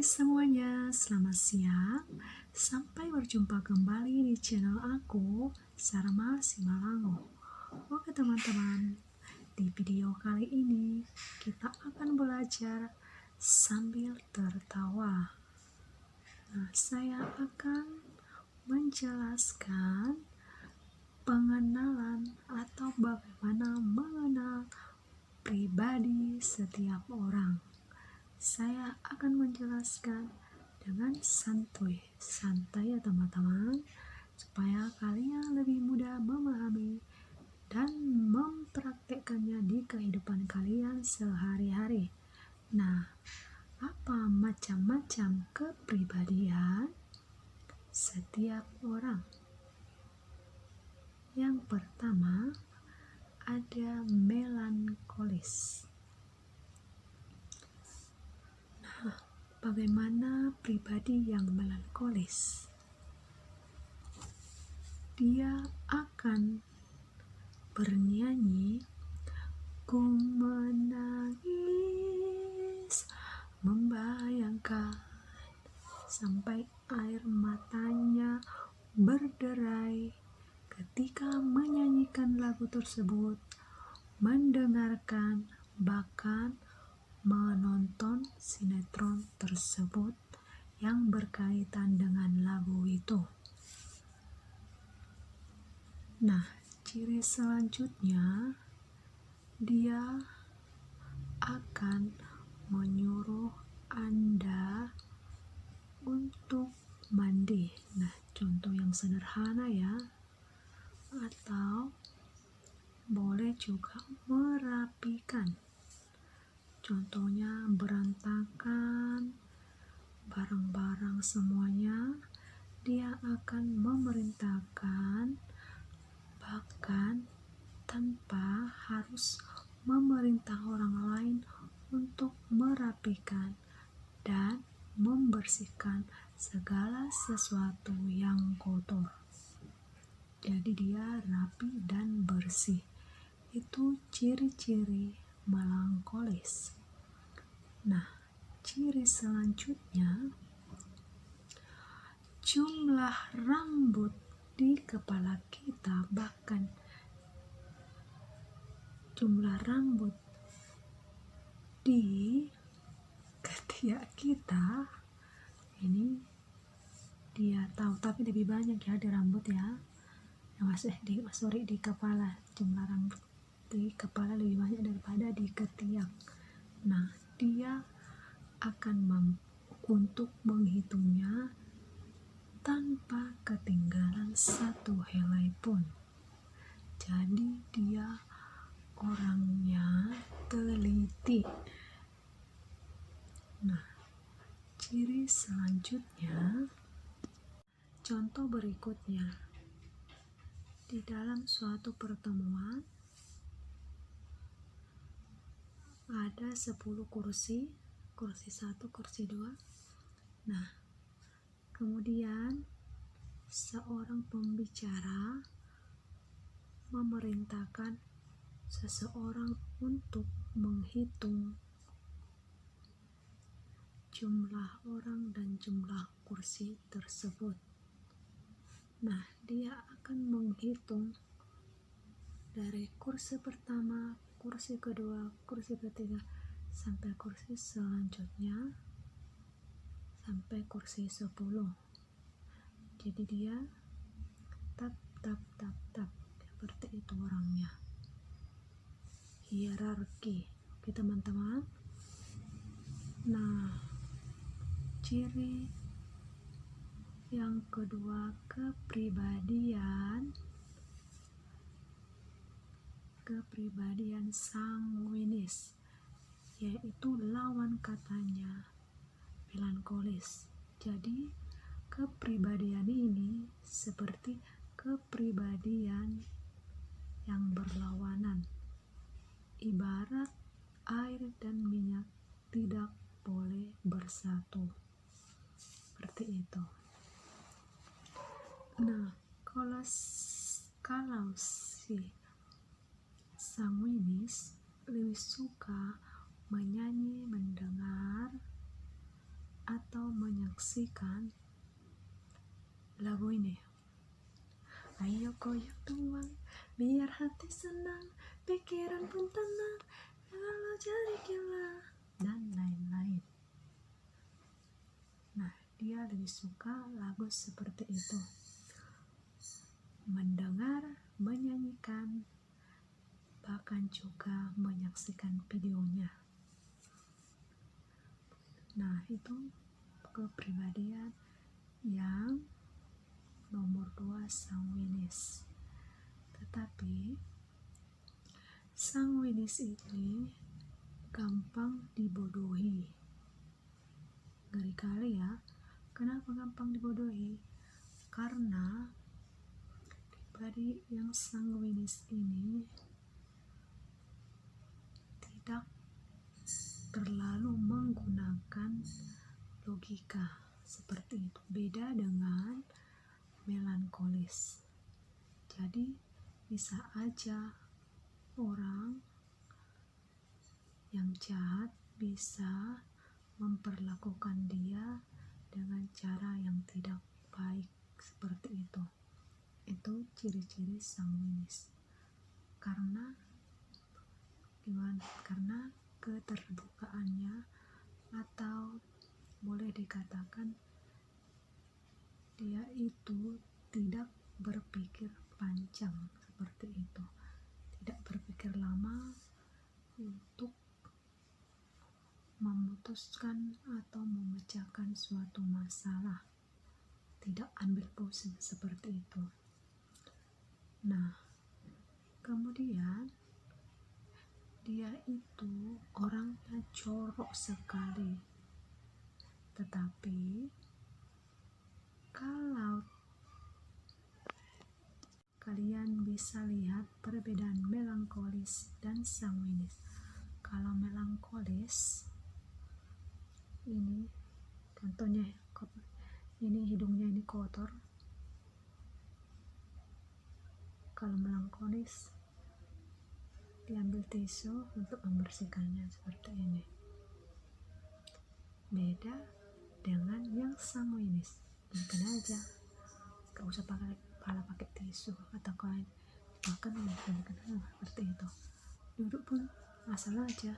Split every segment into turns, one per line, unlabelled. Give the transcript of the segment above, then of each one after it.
semuanya, selamat siang. Sampai berjumpa kembali di channel aku, Sarma Simalango. Oke teman-teman, di video kali ini kita akan belajar sambil tertawa. Nah, saya akan menjelaskan pengenalan atau bagaimana mengenal pribadi setiap orang. Saya akan menjelaskan dengan santai ya teman-teman, supaya kalian lebih mudah memahami dan mempraktekkannya di kehidupan kalian sehari-hari. Nah, apa macam-macam kepribadian setiap orang? Yang pertama, ada melankolis. Bagaimana pribadi yang melankolis? Dia akan bernyanyi, ku menangis, membayangkan, sampai air matanya berderai ketika menyanyikan lagu tersebut, mendengarkan, bahkan menonton sinetron tersebut yang berkaitan dengan lagu itu. Nah, ciri selanjutnya, dia akan menyuruh Anda untuk mandi. Nah, contoh yang sederhana ya, atau boleh juga merapikan. Contohnya berantakan, barang-barang semuanya, dia akan memerintahkan, bahkan tanpa harus memerintah orang lain untuk merapikan dan membersihkan segala sesuatu yang kotor. Jadi dia rapi dan bersih. Itu ciri-ciri melankolis. Nah, ciri selanjutnya, jumlah rambut di kepala kita, bahkan jumlah rambut di ketiak kita, ini dia tahu, tapi lebih banyak ya di rambut ya. Di kepala, jumlah rambut di kepala lebih banyak daripada di ketiak. Nah, dia akan untuk menghitungnya tanpa ketinggalan satu helai pun. Jadi dia orangnya teliti. Nah, ciri selanjutnya, contoh berikutnya, di dalam suatu pertemuan ada 10 kursi 1, kursi 2. Nah, kemudian seorang pembicara memerintahkan seseorang untuk menghitung jumlah orang dan jumlah kursi tersebut. Nah, dia akan menghitung dari kursi pertama, kursi kedua, kursi ketiga, sampai kursi selanjutnya, sampai kursi 10. Jadi dia tap seperti itu orangnya. Hierarki. Oke teman-teman. Nah, ciri yang kedua, kepribadian sanguinis, yaitu lawan katanya melankolis. Jadi kepribadian ini seperti kepribadian yang berlawanan, ibarat air dan minyak tidak boleh bersatu, seperti itu. Nah, kalau si sanguinis lebih suka menyanyi, mendengar atau menyaksikan lagu ini. Ayo koyak tuang, biar hati senang, pikiran pun tenang, kalau jadi gila, dan lain-lain. Nah, dia lebih suka lagu seperti itu. Mendengar, menyanyikan, bahkan juga menyaksikan videonya. Nah, itu kepribadian yang nomor 2 sanguinis. Tetapi sanguinis ini gampang dibodohi. Ngeri kali ya. Kenapa gampang dibodohi? Karena pribadi yang sanguinis ini tidak terlalu menggunakan logika seperti itu. Beda dengan melankolis. Jadi bisa aja orang yang jahat bisa memperlakukan dia dengan cara yang tidak baik seperti itu. Itu ciri-ciri sanguinis. Karena keterbukaannya, atau boleh dikatakan dia itu tidak berpikir panjang seperti itu, tidak berpikir lama untuk memutuskan atau memecahkan suatu masalah, tidak ambil pusing seperti itu. Nah, kemudian dia itu orangnya jorok sekali, tetapi kalau kalian bisa lihat perbedaan melankolis dan sanguinis. Kalau melankolis ini contohnya, ini hidungnya ini kotor. Kalau melankolis diambil tisu untuk membersihkannya seperti ini. Beda dengan yang sanguinis. Mungkin aja gak usah pakai tisu, atau kalian makan seperti itu, duduk pun asal aja.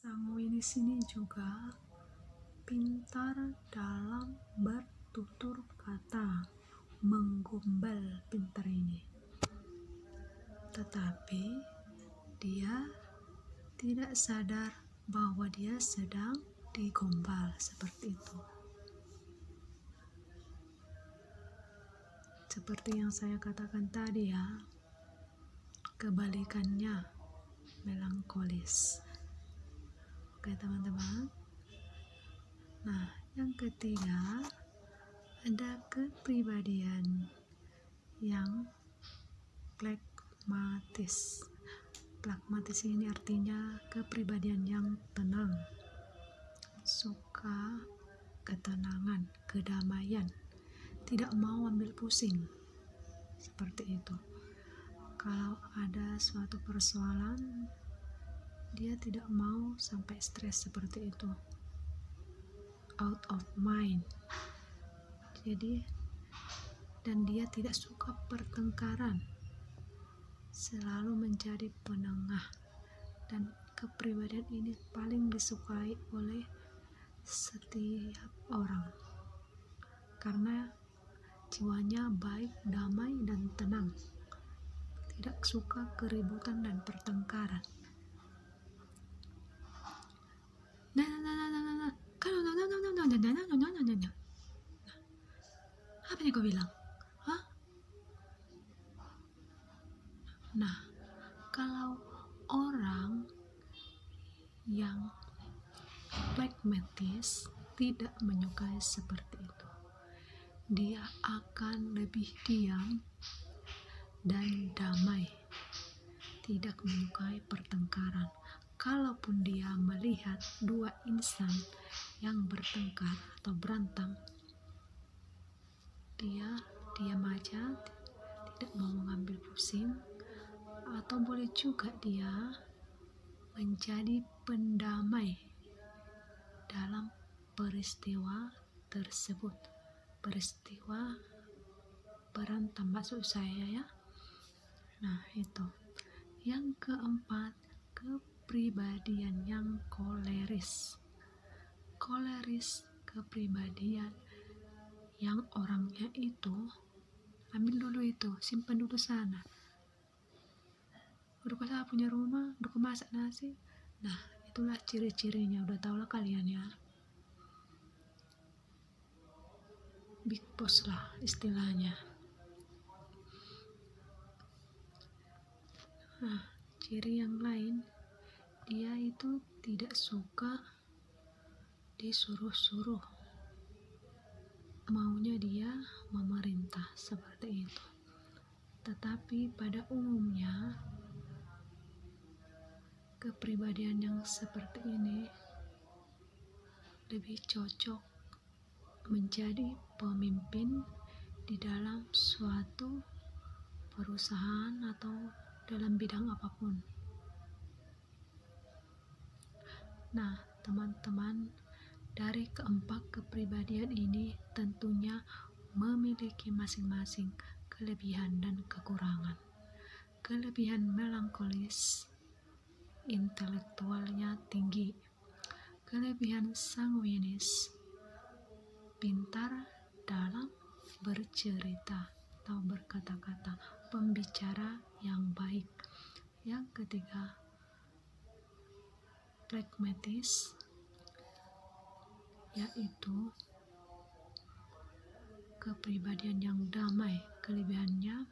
Sanguinis ini juga pintar dalam bertutur kata, menggombal pintar ini. Tetapi dia tidak sadar bahwa dia sedang digombal seperti itu. Seperti yang saya katakan tadi ya, kebalikannya melankolis. Oke teman-teman. Nah, yang ketiga ada kepribadian yang pragmatis. Pragmatis ini artinya kepribadian yang tenang, suka ketenangan, kedamaian, tidak mau ambil pusing seperti itu. Kalau ada suatu persoalan, dia tidak mau sampai stres seperti itu, out of mind. Jadi, dan dia tidak suka pertengkaran, selalu menjadi penengah. Dan kepribadian ini paling disukai oleh setiap orang karena jiwanya baik, damai, dan tenang, tidak suka keributan dan pertengkaran. Apa yang kau bilang? Hah? Nah, kalau orang yang pragmatis tidak menyukai seperti itu, dia akan lebih diam dan damai, tidak menyukai pertengkaran. Kalaupun dia melihat dua insan yang bertengkar atau berantem, dia diam aja, tidak mau mengambil pusing. Atau boleh juga dia menjadi pendamai, peristiwa tersebut. Peristiwa berantem maksud saya ya. Nah itu. Yang keempat, kepribadian yang koleris. Koleris, kepribadian yang orangnya itu, ambil dulu itu, simpan dulu sana. Udah pas punya rumah, udah masak nasi. Nah itulah ciri-cirinya, udah tau lah kalian ya. Big boss lah istilahnya. Nah, ciri yang lain, dia itu tidak suka disuruh-suruh. Maunya dia memerintah seperti itu. Tetapi pada umumnya kepribadian yang seperti ini lebih cocok menjadi pemimpin di dalam suatu perusahaan atau dalam bidang apapun. Nah, teman-teman, dari keempat kepribadian ini tentunya memiliki masing-masing kelebihan dan kekurangan. Kelebihan melankolis, intelektualnya tinggi. Kelebihan sanguinis, pintar dalam bercerita atau berkata-kata, pembicara yang baik. Yang ketiga, pragmatis, yaitu kepribadian yang damai. Kelebihannya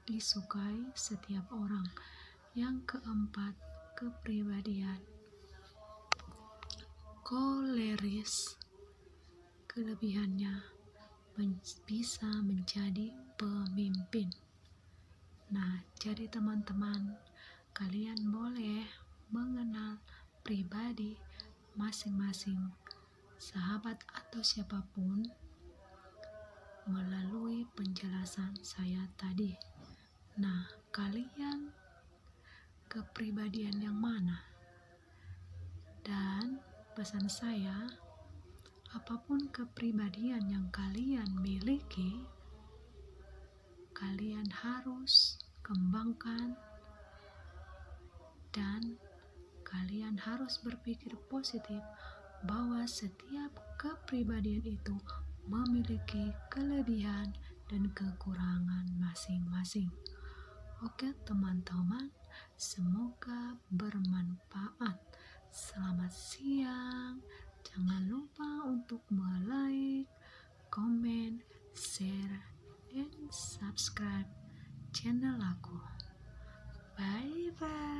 disukai setiap orang. Yang keempat, kepribadian koleris. Kelebihannya bisa menjadi pemimpin. Nah, jadi teman-teman, kalian boleh mengenal pribadi masing-masing sahabat atau siapapun melalui penjelasan saya tadi. Nah, kalian kepribadian yang mana? Dan pesan saya, apapun kepribadian yang kalian miliki, kalian harus kembangkan dan kalian harus berpikir positif bahwa setiap kepribadian itu memiliki kelebihan dan kekurangan masing-masing. Oke teman-teman, semoga bermanfaat. Selamat siang. Jangan lupa untuk like, komen, share, and subscribe channel aku. Bye bye.